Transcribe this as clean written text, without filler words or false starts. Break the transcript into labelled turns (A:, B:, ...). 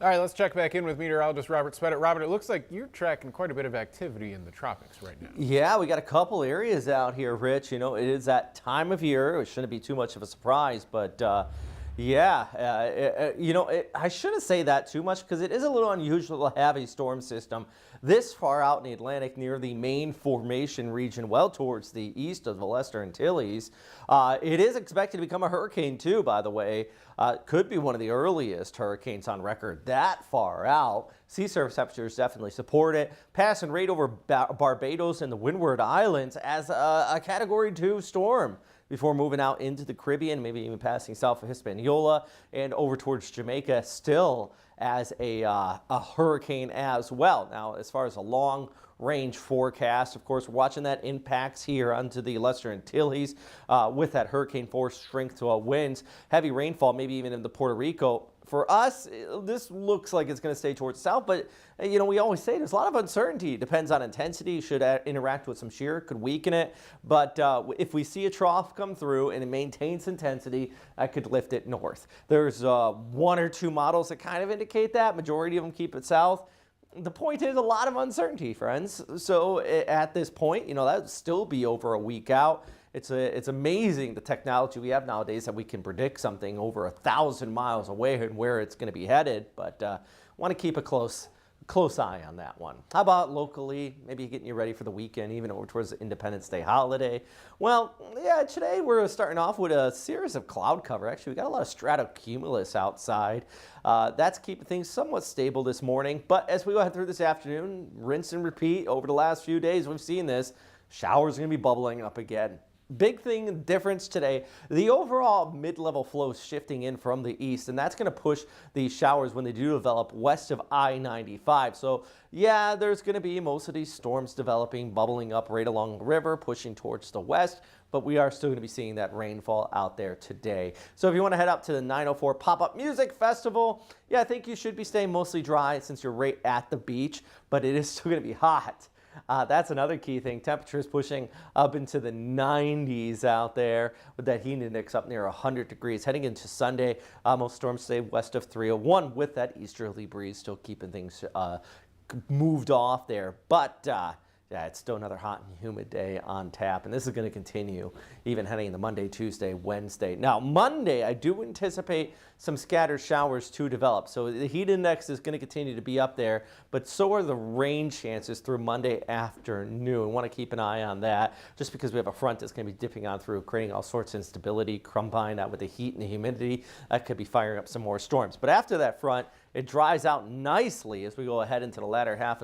A: All right, let's check back in with meteorologist Robert Spedit. Robert, it looks like you're tracking quite a bit of activity in the tropics right now.
B: Yeah, we got a couple areas out here, Rich. You know, it is that time of year. It shouldn't be too much of a surprise, but I shouldn't say that too much because it is a little unusual to have a storm system this far out in the Atlantic near the main formation region, well towards the east of the Leicester Antilles. It is expected to become a hurricane too, by the way. Could be one of the earliest hurricanes on record that far out. Sea surface temperatures definitely support it, passing right over Barbados and the Windward Islands as a Category 2 storm before moving out into the Caribbean, maybe even passing south of Hispaniola and over towards Jamaica still as a hurricane as well. Now, as far as a long range forecast, of course, we're watching that impacts here onto the Leicester Antilles with that hurricane force strength to winds, heavy rainfall, maybe even into Puerto Rico. For us, this looks like it's going to stay towards the south, but you know, we always say there's a lot of uncertainty. It depends on intensity. Should interact with some shear, could weaken it. But if we see a trough come through and it maintains intensity, that could lift it north. There's one or two models that kind of indicate that. Majority of them keep it south. The point is a lot of uncertainty, friends. So at this point, you know, that would still be over a week out. It's amazing the technology we have nowadays that we can predict something over 1,000 miles away and where it's going to be headed. But want to keep a close eye on that one. How about locally, maybe getting you ready for the weekend, even over towards the Independence Day holiday? Well, yeah, today we're starting off with a series of cloud cover. Actually, we got a lot of stratocumulus outside. That's keeping things somewhat stable this morning. But as we go ahead through this afternoon, rinse and repeat over the last few days, we've seen this. Showers are going to be bubbling up again. Big thing difference today, the overall mid-level flow shifting in from the east, and that's going to push these showers when they do develop west of I-95. So yeah, there's going to be most of these storms developing, bubbling up right along the river, pushing towards the west, but we are still going to be seeing that rainfall out there today. So if you want to head up to the 904 Pop-Up Music Festival, yeah, I think you should be staying mostly dry since you're right at the beach, but it is still going to be hot. That's another key thing. Temperatures pushing up into the 90s out there with that heat index up near 100 degrees. Heading into Sunday, most storms stay west of 301 with that easterly breeze still keeping things moved off there. But yeah, it's still another hot and humid day on tap, and this is going to continue even heading into Monday, Tuesday, Wednesday. Now, Monday, I do anticipate some scattered showers to develop. So the heat index is going to continue to be up there, but so are the rain chances through Monday afternoon. Want to keep an eye on that just because we have a front that's going to be dipping on through, creating all sorts of instability, combined that with the heat and the humidity. That could be firing up some more storms. But after that front, it dries out nicely as we go ahead into the latter half of the